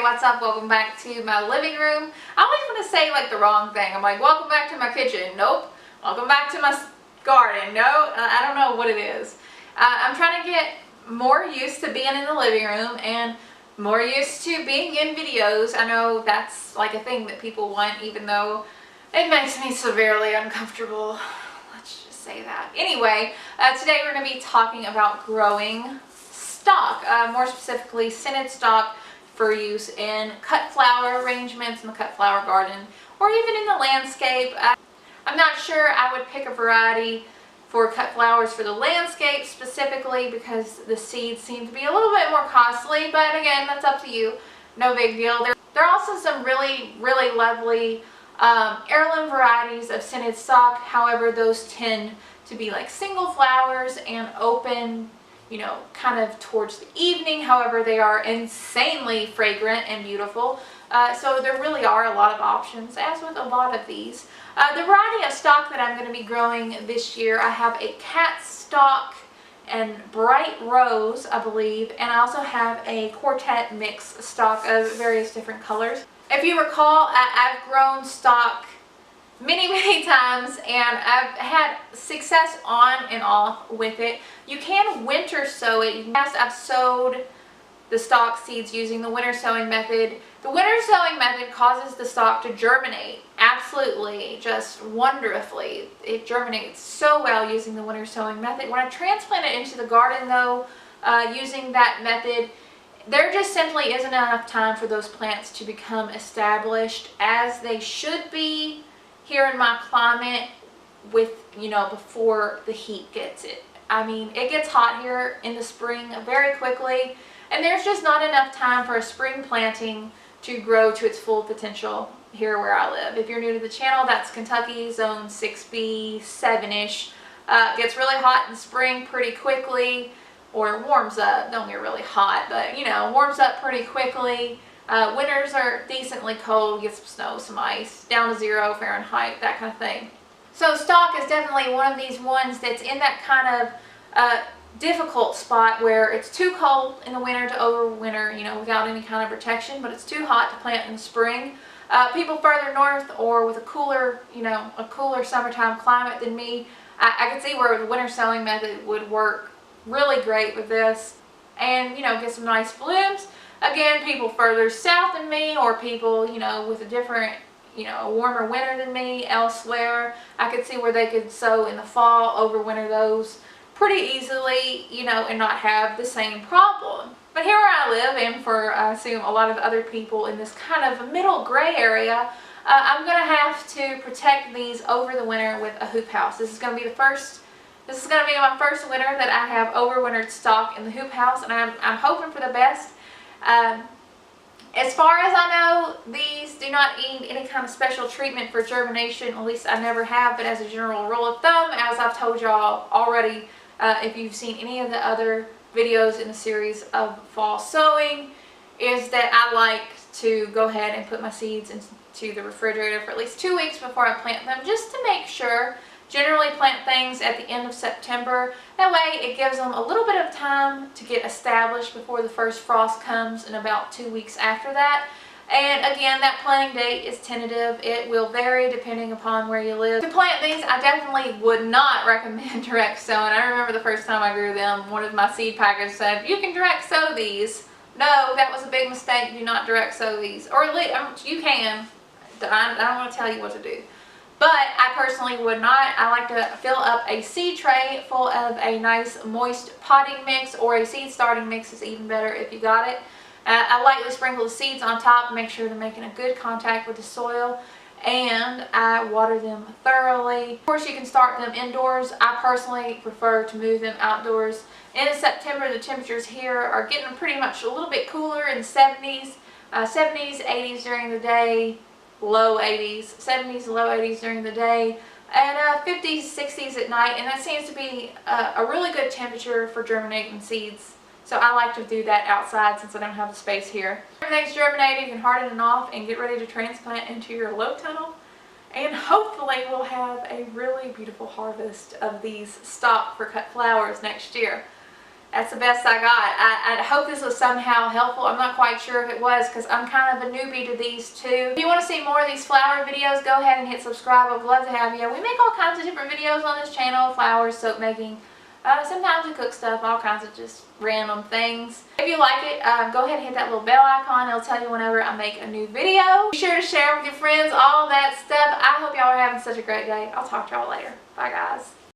what's up? Welcome back to my living room. I always want to say like the wrong thing. I'm like, welcome back to my kitchen. Nope. Welcome back to my garden. No, I don't know what it is. I'm trying to get more used to being in the living room and more used to being in videos. I know that's like a thing that people want, even though it makes me severely uncomfortable. Let's just say that. Anyway, today we're going to be talking about growing stock, more specifically scented stock for use in cut flower arrangements in the cut flower garden or even in the landscape. I'm not sure I would pick a variety for cut flowers for the landscape specifically because the seeds seem to be a little bit more costly, but again, that's up to you. No big deal. There are also some really lovely heirloom varieties of scented stock. However, those tend to be like single flowers and open, you know, kind of towards the evening. However, they are insanely fragrant and beautiful. So there really are a lot of options, as with a lot of these. The variety of stock that I'm going to be growing this year, I have a cat stock and bright rose, I believe, and I also have a quartet mix stock of various different colors. If you recall, I've grown stock many times and I've had success on and off with it. You can winter sow it. I've sowed the stock seeds using the winter sowing method. The winter sowing method causes the stock to germinate absolutely, just wonderfully. It germinates so well using the winter sowing method. When I transplant it into the garden though, using that method, there just simply isn't enough time for those plants to become established as they should be here in my climate with, you know, before the heat gets it. I mean, it gets hot here in the spring very quickly, and there's just not enough time for a spring planting to grow to its full potential here where I live. If you're new to the channel, that's Kentucky, zone 6B, 7-ish. Gets really hot in spring pretty quickly, or warms up. Don't get really hot, but you know, warms up pretty quickly. Winters are decently cold, get some snow, some ice, down to 0 Fahrenheit, that kind of thing. So stock is definitely one of these ones that's in that kind of difficult spot where it's too cold in the winter to overwinter, you know, without any kind of protection, but it's too hot to plant in the spring. People further north or with a cooler, you know, a cooler summertime climate than me, I could see where the winter sowing method would work really great with this and, you know, get some nice blooms. Again, people further south than me or people, you know, with a different, you know, a warmer winter than me elsewhere, I could see where they could sow in the fall, overwinter those pretty easily, you know, and not have the same problem. But here where I live, and for I assume a lot of other people in this kind of middle gray area, I'm going to have to protect these over the winter with a hoop house. This is going to be my first winter that I have overwintered stock in the hoop house, and I'm hoping for the best. As far as I know, these do not need any kind of special treatment for germination, at least I never have, but as a general rule of thumb, as I've told y'all already, if you've seen any of the other videos in the series of fall sowing, is that I like to go ahead and put my seeds into the refrigerator for at least 2 weeks before I plant them, just to make sure. Generally plant things at the end of September. That way it gives them a little bit of time to get established before the first frost comes in about 2 weeks after that. And again, that planting date is tentative. It will vary depending upon where you live. To plant these, I definitely would not recommend direct sowing. I remember the first time I grew them, one of my seed packers said, you can direct sow these. No, that was a big mistake. Do not direct sow these. Or you can. I don't want to tell you what to do. But I personally would not. I like to fill up a seed tray full of a nice moist potting mix, or a seed starting mix is even better if you got it. I lightly sprinkle the seeds on top, make sure they're making a good contact with the soil, and I water them thoroughly. Of course, you can start them indoors. I personally prefer to move them outdoors. In September, the temperatures here are getting pretty much a little bit cooler in the 70s, 80s during the day. Low 80s, 70s, low 80s during the day, and 50s, 60s at night, and that seems to be a really good temperature for germinating seeds. So I like to do that outside since I don't have the space here. Everything's germinated, you can harden it off and get ready to transplant into your low tunnel, and hopefully we'll have a really beautiful harvest of these stock for cut flowers next year. That's the best I got. I hope this was somehow helpful. I'm not quite sure if it was because I'm kind of a newbie to these too. If you want to see more of these flower videos, go ahead and hit subscribe. I'd love to have you. We make all kinds of different videos on this channel. Flowers, soap making. Sometimes we cook stuff, all kinds of just random things. If you like it, go ahead and hit that little bell icon. It'll tell you whenever I make a new video. Be sure to share with your friends, all that stuff. I hope y'all are having such a great day. I'll talk to y'all later. Bye, guys.